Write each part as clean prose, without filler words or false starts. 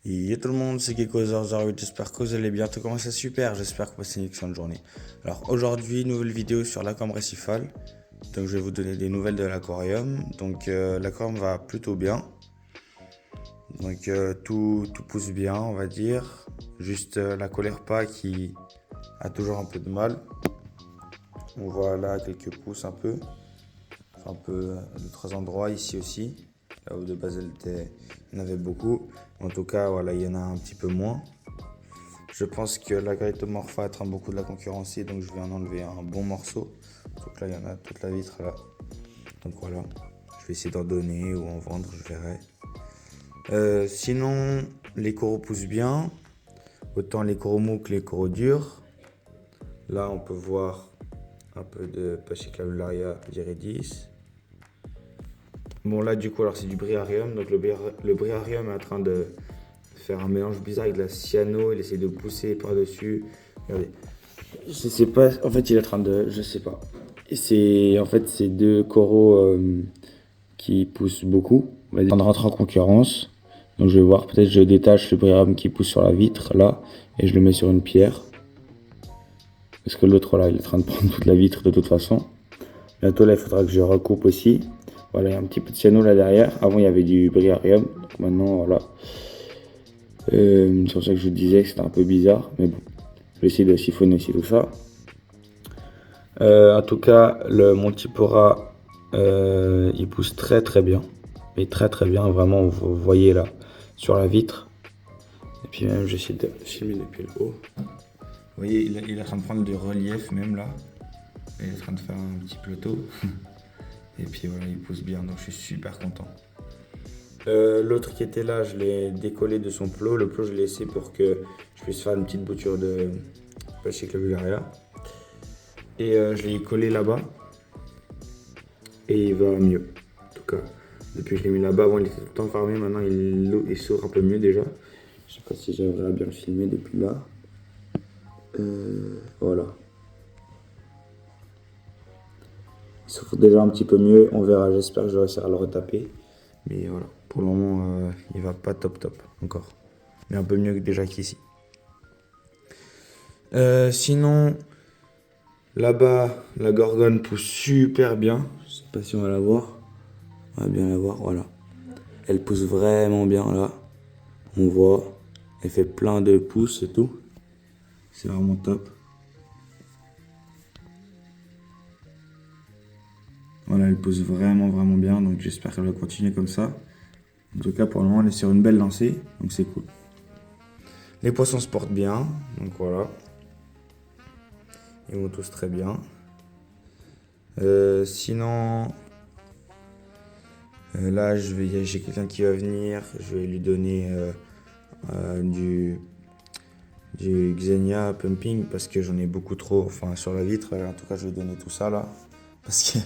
Et tout le monde, c'est Gecko008, j'espère que vous allez bien, tout commence super, j'espère que vous passez une excellente journée. Alors aujourd'hui, nouvelle vidéo sur l'aquarium récifal, donc je vais vous donner des nouvelles de l'aquarium. Donc l'aquarium va plutôt bien, donc tout pousse bien on va dire, juste la colère pas qui a toujours un peu de mal. On voit là quelques pousses un peu de trois endroits ici aussi, là où de base il y en avait beaucoup. En tout cas, voilà, il y en a un petit peu moins. Je pense que la Morpha attrape beaucoup de la concurrence, donc je vais en enlever un bon morceau. Donc là, il y en a toute la vitre là. Donc voilà, je vais essayer d'en donner ou en vendre, je verrai. Sinon, les coraux poussent bien, autant les coraux mous que les coraux durs. Là, on peut voir un peu de Pachyclavularia viridis. Bon, là, du coup, alors c'est du briarium. Donc le briarium est en train de faire un mélange bizarre avec de la cyano. Il essaie de pousser par-dessus. Regardez. Je sais pas. En fait, il est en train de. Je sais pas. Et c'est en fait ces deux coraux qui poussent beaucoup. On va dire, on rentre en concurrence. Donc je vais voir. Peut-être je détache le briarium qui pousse sur la vitre là et je le mets sur une pierre. Parce que l'autre là, il est en train de prendre toute la vitre de toute façon. Bientôt là, il faudra que je recoupe aussi. Voilà, il y a un petit peu de cyano là derrière. Avant, il y avait du briarium. Donc maintenant, voilà. C'est pour ça que je vous disais que c'était un peu bizarre. Mais bon, je vais essayer de siphonner aussi tout ça. En tout cas, le Montipora, il pousse très très bien. Mais très très bien. Vraiment, vous voyez là sur la vitre. Et puis même, j'essaie de filmer depuis le haut. Vous voyez, il est en train de prendre du relief même là. Il est en train de faire un petit plateau. Et puis voilà, il pousse bien, donc je suis super content. L'autre qui était là, je l'ai décollé de son plot. Le plot, je l'ai laissé pour que je puisse faire une petite bouture de Pachyclavularia. Et je l'ai collé là-bas. Et il va mieux. En tout cas, depuis que je l'ai mis là-bas, avant il était tout le temps fermé. Maintenant, il s'ouvre un peu mieux déjà. Je sais pas si j'arriverai à bien le filmer depuis là. Voilà. Il s'ouvre déjà un petit peu mieux. On verra, j'espère que je vais réussir à le retaper. Mais voilà, pour le moment, il va pas top top encore. Mais un peu mieux que déjà qu'ici. Sinon, là-bas, la gorgone pousse super bien. Je sais pas si on va la voir. On va bien la voir, voilà. Elle pousse vraiment bien là. On voit. Elle fait plein de pousses et tout. C'est vraiment top. Voilà, elle pousse vraiment bien. Donc j'espère qu'elle va continuer comme ça. En tout cas, pour le moment, elle est sur une belle lancée. Donc c'est cool. Les poissons se portent bien. Donc voilà. Ils vont tous très bien. Sinon, là, j'ai quelqu'un qui va venir. Je vais lui donner du Xenia Pumping parce que j'en ai beaucoup trop. Enfin, sur la vitre, en tout cas, je vais donner tout ça là. Parce que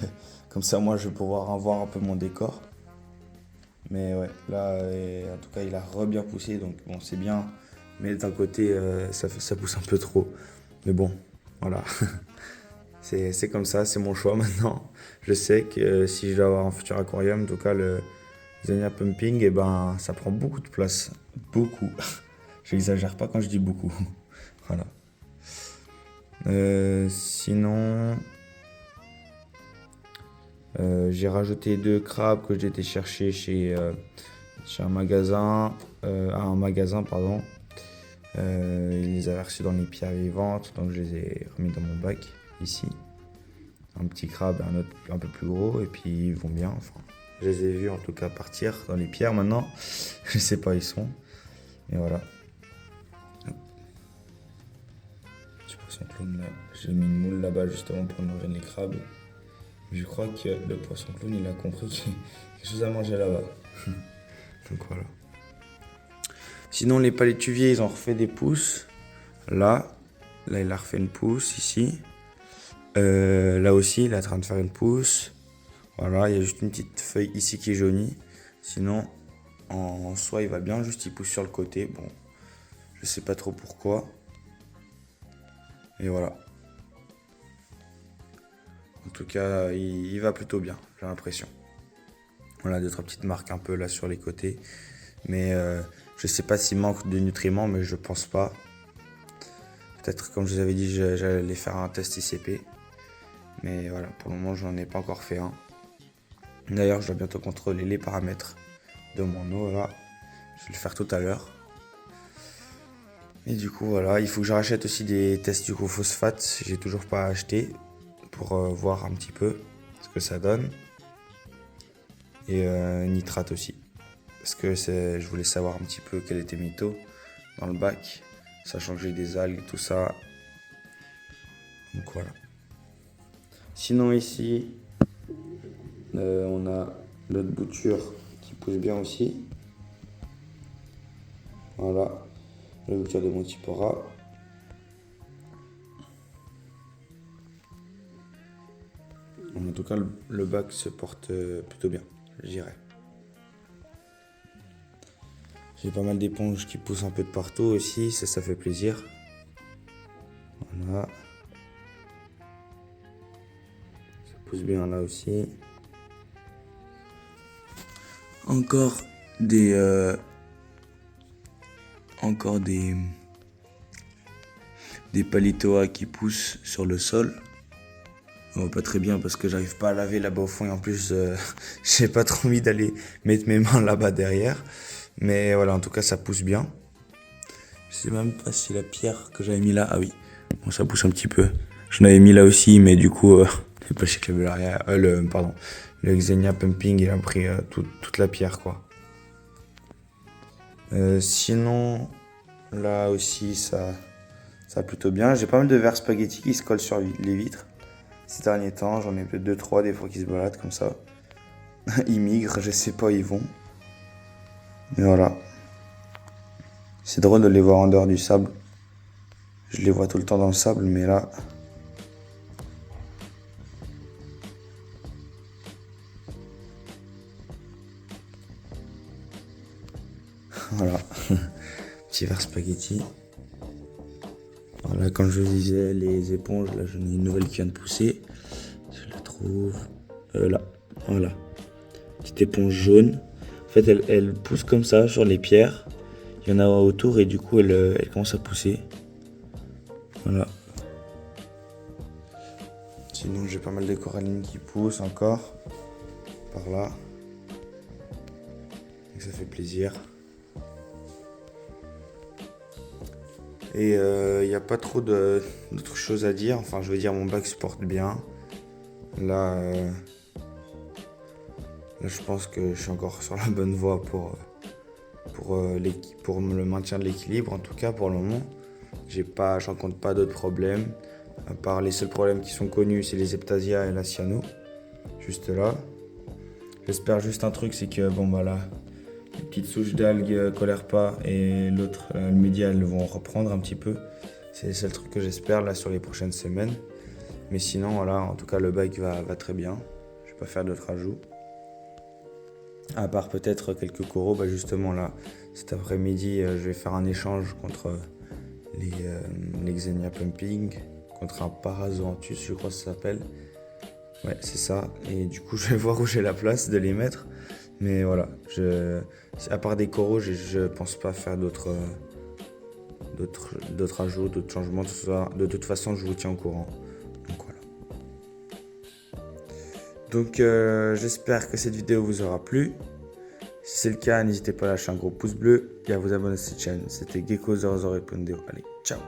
comme ça, moi, je vais pouvoir avoir un peu mon décor. Mais ouais, là, en tout cas, il a bien poussé. Donc bon, c'est bien. Mais d'un côté, ça pousse un peu trop. Mais bon, voilà. C'est comme ça, c'est mon choix maintenant. Je sais que si je dois avoir un futur aquarium, en tout cas le Xenia Pumping, et ben, ça prend beaucoup de place. Beaucoup. J'exagère pas quand je dis beaucoup. Voilà. Sinon, j'ai rajouté 2 crabes que j'ai été chercher chez un magasin. Pardon. Ils les avaient reçus dans les pierres vivantes, donc je les ai remis dans mon bac ici. Un petit crabe et un autre un peu plus gros, et puis ils vont bien. Enfin, je les ai vus en tout cas partir dans les pierres maintenant. Je sais pas où ils sont. Et voilà. Petit poisson clown là. J'ai mis une moule là-bas justement pour nourrir les crabes. Je crois que le poisson clown il a compris qu'il y a quelque chose à manger là-bas. Donc voilà. Sinon les palétuviers ils ont refait des pousses. Là il a refait une pousse ici. Là aussi il est en train de faire une pousse. Voilà, il y a juste une petite feuille ici qui est jaunie. Sinon, en soi, il va bien, juste il pousse sur le côté. Bon, je sais pas trop pourquoi. Et voilà. En tout cas, il va plutôt bien, j'ai l'impression. Voilà, deux, trois petites marques un peu là sur les côtés. Mais Je sais pas s'il manque de nutriments, mais je pense pas. Peut-être, comme je vous avais dit, j'allais faire un test ICP. Mais voilà, pour le moment, j'en ai pas encore fait un. D'ailleurs, je dois bientôt contrôler les paramètres de mon eau là. Je vais le faire tout à l'heure. Et du coup, voilà, il faut que je rachète aussi des tests du phosphate. J'ai toujours pas acheté pour voir un petit peu ce que ça donne. Et nitrate aussi. Parce que je voulais savoir un petit peu quel était mes taux dans le bac. Sachant que j'ai des algues, tout ça. Donc voilà. Sinon ici, on a notre bouture qui pousse bien aussi. Voilà, la bouture de Montipora. En tout cas, le bac se porte plutôt bien, je dirais. J'ai pas mal d'éponges qui poussent un peu de partout aussi, ça fait plaisir. Voilà. Ça pousse bien là aussi. Encore des palétoas qui poussent sur le sol. Bon, pas très bien parce que j'arrive pas à laver là-bas au fond et en plus j'ai pas trop envie d'aller mettre mes mains là-bas derrière. Mais voilà, en tout cas ça pousse bien. Je sais même pas si la pierre que j'avais mis là, ah oui, bon ça pousse un petit peu. Je l'avais mis là aussi, mais du coup le Pachyclavularia, le Xenia Pumping il a pris toute la pierre quoi. Sinon là aussi ça plutôt bien. J'ai pas mal de vers spaghetti qui se collent sur les vitres. Ces derniers temps, j'en ai peut-être 2-3 des fois qui se baladent comme ça. Ils migrent, je sais pas où ils vont. Mais voilà. C'est drôle de les voir en dehors du sable. Je les vois tout le temps dans le sable, mais là... Voilà. Petit vers spaghetti. Voilà, comme je vous disais, les éponges, là j'en ai une nouvelle qui vient de pousser. Je la trouve là. Voilà. Petite éponge jaune. En fait, elle pousse comme ça sur les pierres. Il y en a autour et du coup, elle commence à pousser. Voilà. Sinon, j'ai pas mal de corallines qui poussent encore. Par là. Donc, ça fait plaisir. Et il n'y a pas trop d'autres choses à dire. Enfin, je veux dire, mon bac se porte bien. Là, je pense que je suis encore sur la bonne voie pour le maintien de l'équilibre. En tout cas, pour le moment, je rencontre pas d'autres problèmes. À part les seuls problèmes qui sont connus, c'est les heptasia et la cyano. Juste là. J'espère juste un truc, c'est que bon bah là, les petites souches d'algues colèrent pas et l'autre, le média, elles vont reprendre un petit peu. C'est le seul truc que j'espère là sur les prochaines semaines. Mais sinon, voilà, en tout cas, le bac va très bien. Je vais pas faire d'autres ajouts. À part peut-être quelques coraux, bah justement là, cet après-midi, je vais faire un échange contre les Xenia Pumping, contre un Parazoanthus, je crois que ça s'appelle. Ouais, c'est ça. Et du coup, je vais voir où j'ai la place de les mettre. Mais voilà, à part des coraux, je pense pas faire d'autres ajouts, d'autres changements. Tout ça. De toute façon, je vous tiens au courant. Donc voilà. Donc j'espère que cette vidéo vous aura plu. Si c'est le cas, n'hésitez pas à lâcher un gros pouce bleu et à vous abonner à cette chaîne. C'était Gecko00. Allez, ciao!